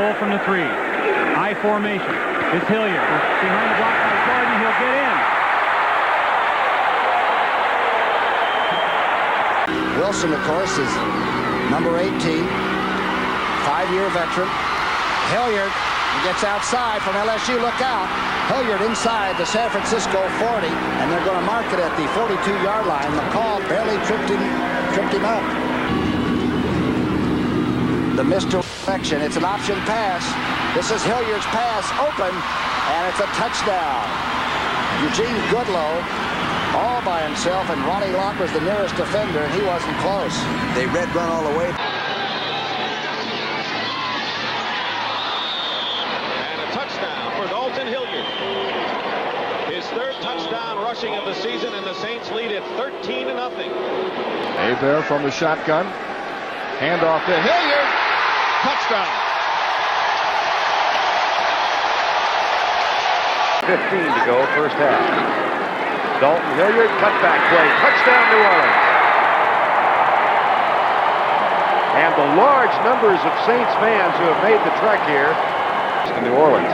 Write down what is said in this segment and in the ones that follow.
From the 3. I formation. It's Hilliard. Behind the block by Jordan. He'll get in. Wilson, of course, is number 18. 5-year veteran. Hilliard gets outside from LSU. Look out. Hilliard inside the San Francisco 40, and they're going to mark it at the 42-yard line. McCall barely tripped him up. The Mr. Action. It's an option pass. This is Hilliard's pass open, and it's a touchdown. Eugene Goodlow all by himself, and Ronnie Locke was the nearest defender, and he wasn't close. They red run all the way. And a touchdown for Dalton Hilliard. His 3rd touchdown rushing of the season, and the Saints lead at 13-0. Hebert from the shotgun. Handoff to Hilliard. Touchdown. 15 to go, first half. Dalton Hilliard, cutback play. Touchdown, New Orleans. And the large numbers of Saints fans who have made the trek here to New Orleans.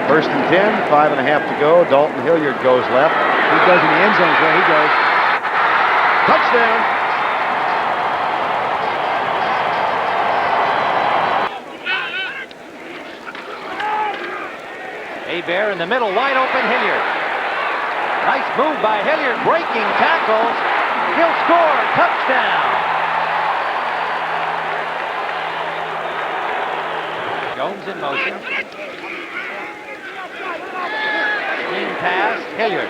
1st and 10, 5.5 to go. Dalton Hilliard goes left. He goes in the end zone where he goes. Touchdown. Hebert in the middle, wide open, Hilliard. Nice move by Hilliard, breaking tackles. He'll score, touchdown. Jones in motion. Swing pass, Hilliard.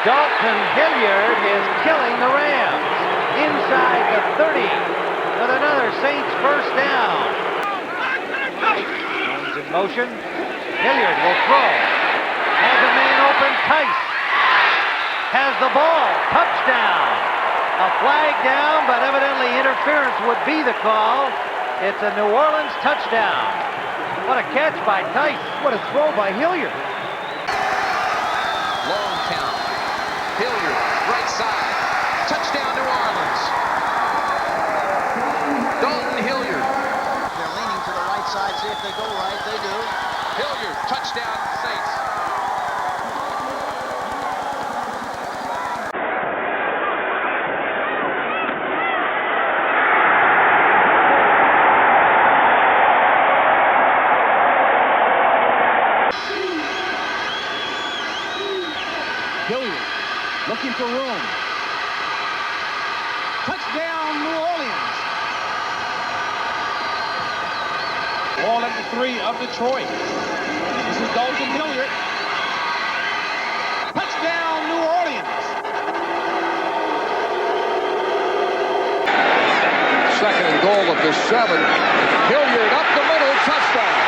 Dalton Hilliard is killing the Rams. Inside the 30 with another Saints first down. Jones in motion. Hilliard will throw. Has a man open. Tice has the ball. Touchdown. A flag down, but evidently interference would be the call. It's a New Orleans touchdown. What a catch by Tice. What a throw by Hilliard. Long count. Hilliard, right side. Touchdown, New Orleans. Dalton Hilliard. They're leaning to the right side. See if they go right. They do. Hilliard, touchdown, Saints. Hilliard looking for room. Touchdown, New Orleans. Ball at the 3 of Detroit. This is Dalton Hilliard. Touchdown, New Orleans. 2nd and goal at the 7. Hilliard up the middle, touchdown.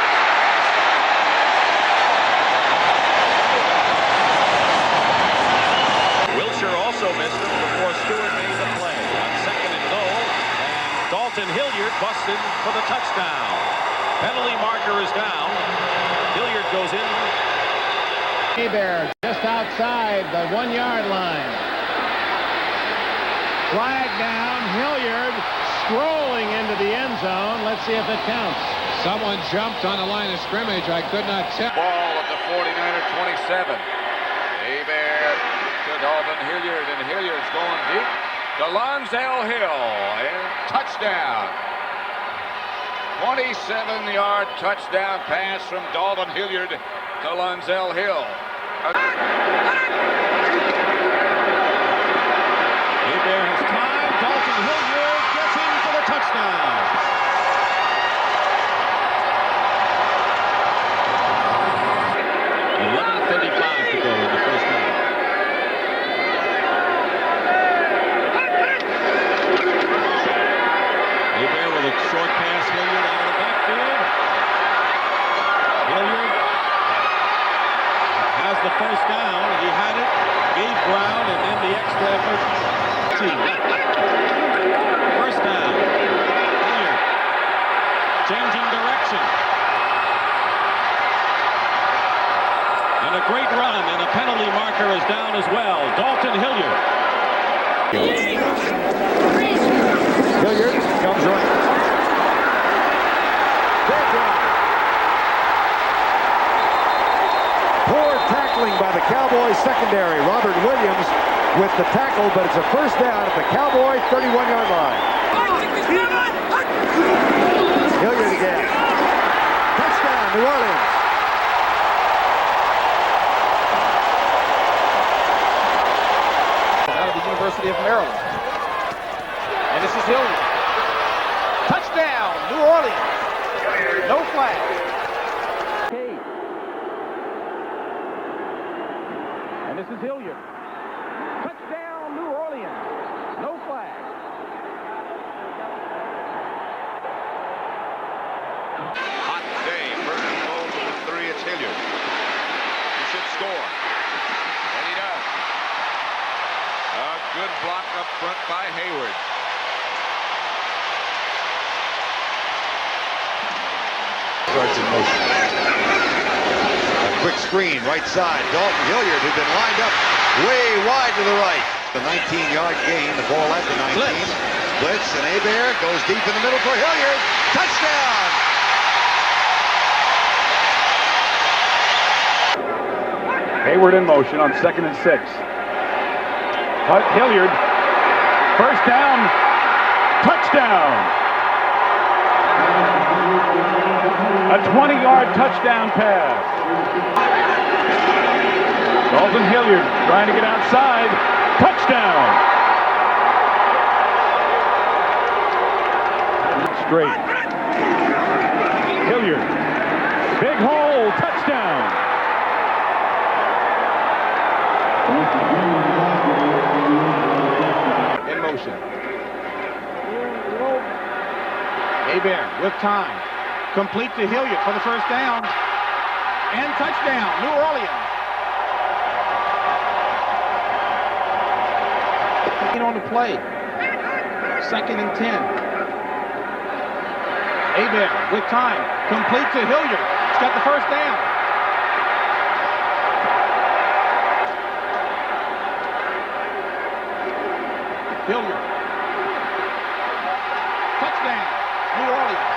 Wilshire also missed him before Stewart made the play. On 2nd and goal, and Dalton Hilliard busted for the touchdown. Penalty marker is down. Hilliard goes in. Hebert just outside the 1-yard line. Flag down. Hilliard strolling into the end zone. Let's see if it counts. Someone jumped on the line of scrimmage. I could not tell. Ball at the 49er 27. Hebert to Dalton Hilliard, and Hilliard's going deep to Lonzel Hill, and touchdown. 27-yard touchdown pass from Dalton Hilliard to Lonzel Hill. Hebert has time. Dalton Hilliard gets in for the touchdown. .11:35 to go in the first half. Hebert with a short pass. Hilliard out of the backfield. Hilliard has the first down. He had it, gave ground, and then the extra effort. First down. Hilliard changing direction. And a great run, and a penalty marker is down as well. Dalton Hilliard. Hilliard comes right. Poor tackling by the Cowboys secondary. Robert Williams with the tackle, but it's a first down at the Cowboy 31-yard line. Hilliard again. Touchdown, New Orleans. Out of the University of Maryland. And this is Hilliard. Touchdown, New Orleans. No flag. And this is Hilliard. Touchdown, New Orleans. No flag. Hot day. First and goal to the 3. It's Hilliard. He should score. And he does. A good block up front by Hayward. Starts in motion. A quick screen, right side. Dalton Hilliard, who'd been lined up way wide to the right. The 19-yard gain, the ball at the 19. Blitz, and Hebert goes deep in the middle for Hilliard. Touchdown! Hayward in motion on 2nd and 6. Hilliard. First down. Touchdown. A 20-yard touchdown pass. Dalton Hilliard trying to get outside. Touchdown. Straight. Hilliard. Big hole. Touchdown. In motion. Hebert with time. Complete to Hilliard for the first down. And touchdown, New Orleans. On the play. 2nd and 10. Hebert with time. Complete to Hilliard. He's got the first down. Hilliard. Touchdown, New Orleans.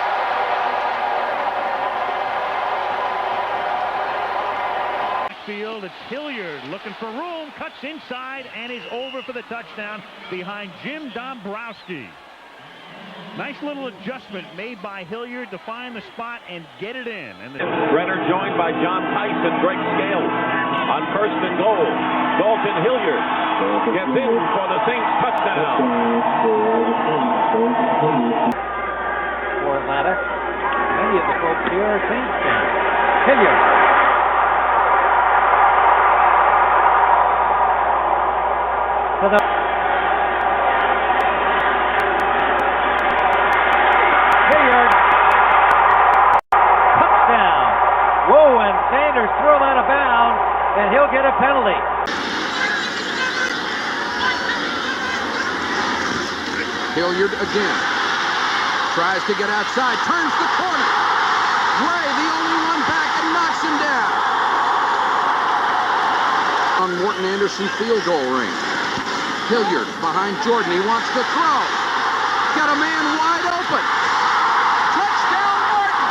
Field, it's Hilliard looking for room, cuts inside, and is over for the touchdown behind Jim Dombrowski. Nice little adjustment made by Hilliard to find the spot and get it in. And Renner joined by John Tice and Greg Scales on 1st and goal. Dalton Hilliard gets in for the Saints touchdown. For Atlanta, many of the folks here are Saints fans. Hilliard. For the Hilliard. Touchdown. Whoa, and Sanders threw him out of bounds, and he'll get a penalty. Hilliard again. Tries to get outside. Turns the corner. Ray, the only one back, and knocks him down. On Morton Anderson field goal range. Hilliard behind Jordan. He wants to throw. Got a man wide open. Touchdown, Morton.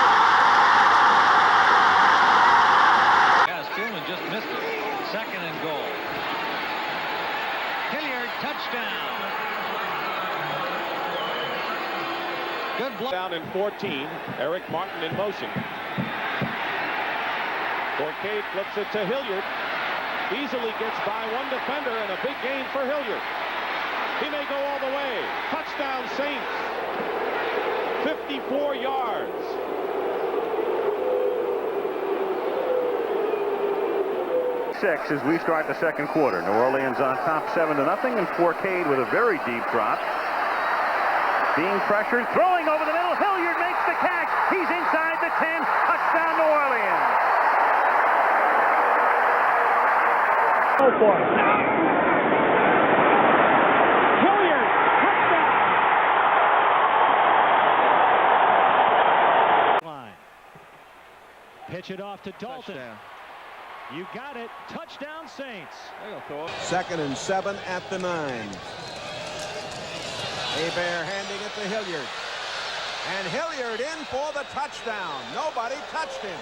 Yeah, Stillman just missed it. 2nd and goal. Hilliard, touchdown. Good block. Down in 14. Eric Martin in motion. Forcade flips it to Hilliard. Easily gets by one defender, and a big gain for Hilliard. He may go all the way. Touchdown Saints. 54 yards. Six as we start the second quarter. New Orleans on top 7-0, and Forcade with a very deep drop. Being pressured, throwing over the middle. Hilliard makes the catch. He's inside the 10. Touchdown New Orleans. Go for it. Hilliard, touchdown. Line. Pitch it off to Dalton. Touchdown. You got it. Touchdown, Saints. 2nd and 7 at the 9. Hebert handing it to Hilliard. And Hilliard in for the touchdown. Nobody touched him.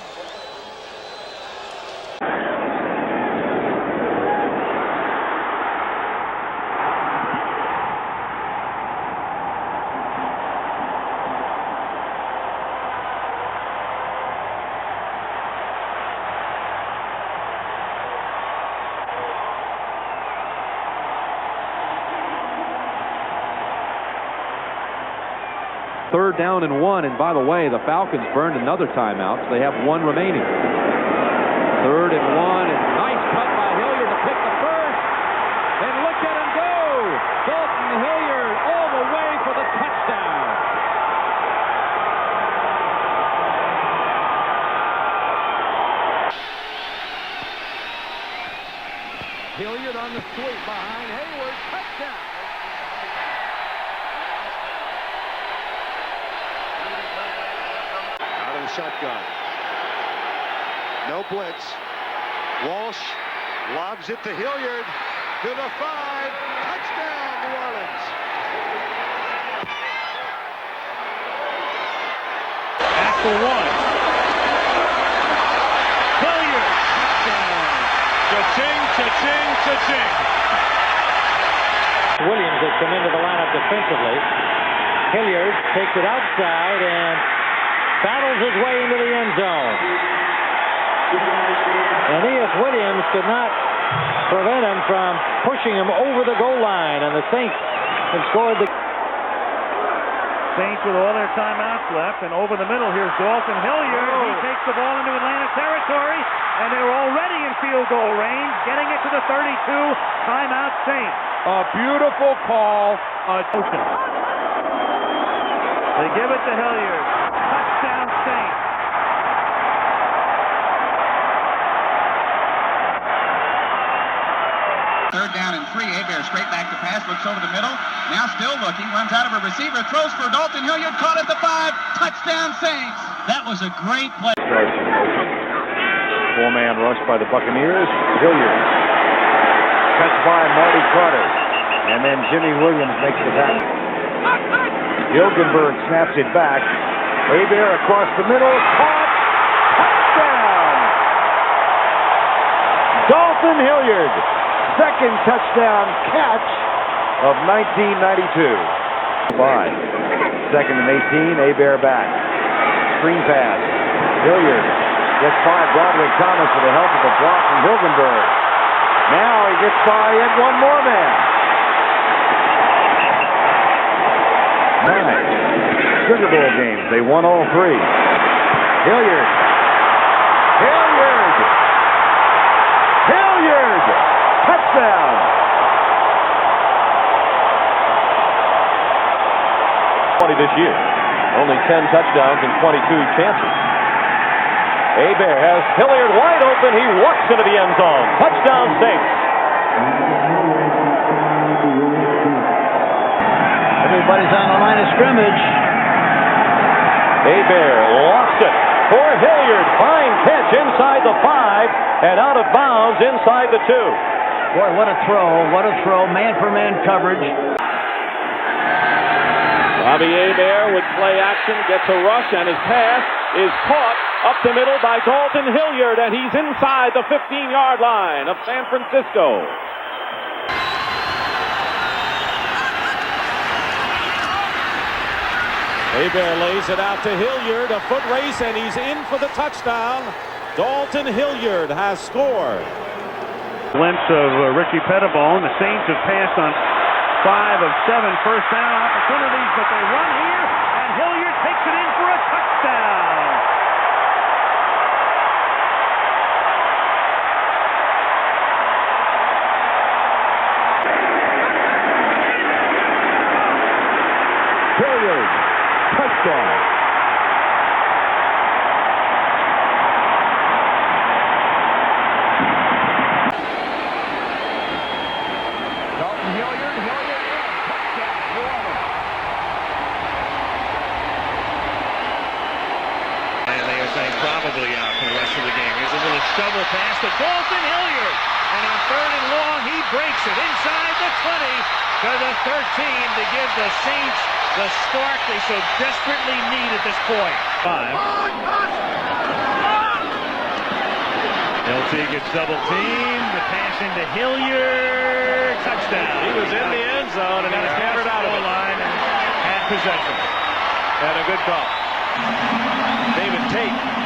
Third down and 1, and by the way, the Falcons burned another timeout, so they have 1 remaining. 3rd and 1, and nice cut by Hilliard to pick the first. And look at him go! Dalton Hilliard all the way for the touchdown. Hilliard on the sweep behind Hayward, touchdown. Shotgun. No blitz. Walsh lobs it to Hilliard. To the 5. Touchdown, New Orleans. At the 1. Hilliard. Touchdown. Cha-ching, cha-ching, cha-ching. Williams has come into the lineup defensively. Hilliard takes it outside and battles his way into the end zone. And E.F. Williams could not prevent him from pushing him over the goal line, and the Saints have scored the... Saints with all their timeouts left, and over the middle, here's Dalton Hilliard. He takes the ball into Atlanta territory, and they're already in field goal range, getting it to the 32. Timeout Saints. A beautiful call. They give it to Hilliard. Touchdown Saints. Third down and 3. Hebert straight back to pass, looks over the middle. Now still looking, runs out of a receiver, throws for Dalton Hilliard, caught at the 5. Touchdown Saints. That was a great play. Four-man rush by the Buccaneers. Hilliard. Catch by Marty Carter. And then Jimmy Williams makes the tackle. Gilgenberg snaps it back. Hebert across the middle. Caught. Touchdown! Dalton Hilliard. Second touchdown catch of 1992. 5. 2nd and 18. Hebert back. Screen pass. Hilliard gets by Broderick Thomas with the help of a block from Gilgenberg. Now he gets by yet one more man. 9. Sugar Bowl games. They won all 3. Hilliard. Hilliard. Hilliard. Touchdown. This year. Only 10 touchdowns and 22 chances. Hebert has Hilliard wide open. He walks into the end zone. Touchdown Saints. Everybody's on the line of scrimmage. Hebert lost it for Hilliard. Fine catch inside the 5 and out of bounds inside the 2. Boy, what a throw. What a throw. Man-for-man coverage. Bobby Hebert with play action gets a rush, and his pass is caught up the middle by Dalton Hilliard, and he's inside the 15-yard line of San Francisco. Hebert lays it out to Hilliard, a foot race, and he's in for the touchdown. Dalton Hilliard has scored. Glimpse of Richie Pettibone. The Saints have passed on 5 of 7 first down opportunities, but they run here, and Hilliard takes it in for a touchdown. Hilliard, touchdown. Dalton Hilliard, touchdown, New Orleans. And they are saying probably out for the rest of the game. Here's a little Shovel pass to Dalton Hilliard. And on 3rd and long, he breaks it inside the 20 to the 13 to give the Saints the spark they so desperately need at this point. 5. LT gets double teamed. The pass into Hilliard. Touchdown. He was in the end zone and got scattered out of the line and had possession. And a good call. David Tate